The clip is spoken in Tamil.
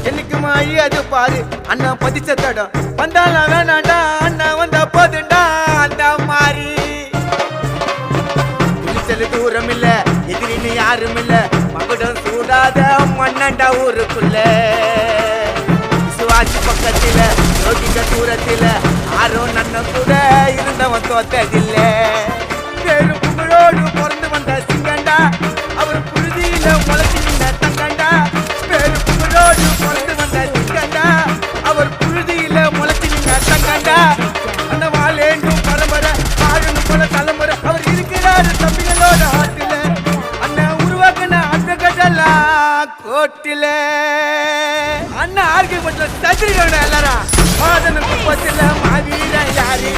என்னைக்கு மாறி அது பாரு அண்ணா பதிச்ச தடம் வந்தாலும் வேணாண்டா அண்ணா வந்தா போதுண்டா அந்த மாதிரி துணிச்சல் தூரம் இல்ல எதிரின்னு யாரும் இல்ல மகுடம் சூடாத மண்ணண்டா ஊருக்குள்ள விசுவாசி பக்கத்தில யோகிக்க தூரத்தில ஆரும் நன்ன கூட இருந்தவன் தோத்ததில்ல பேரும் புகழோடு பிறந்து வந்த சிங்கண்டா அவர் புழுதியில முளைச்சி நின்ன தங்கண்டா பேரும் புகழோடு பிறந்து வந்த சிங்கண்டா அவர் புழுதியில முளைச்சி நின்ன தங்கண்டா அந்த வாழேண்டும் பரம்பரை வாழணும் போல தலைமுறை அவர் இருக்கிறாரு தம்பிகளோட ஆட்டில அண்ணன் உருவாக்கின அந்த கட்டெல்லாம் கோட்டில அண்ணன் ஆர்கே பண்ற சத்திரிகளோட எல்லாரும் மாதன குப்பத்தில் மாவீரன் யாரு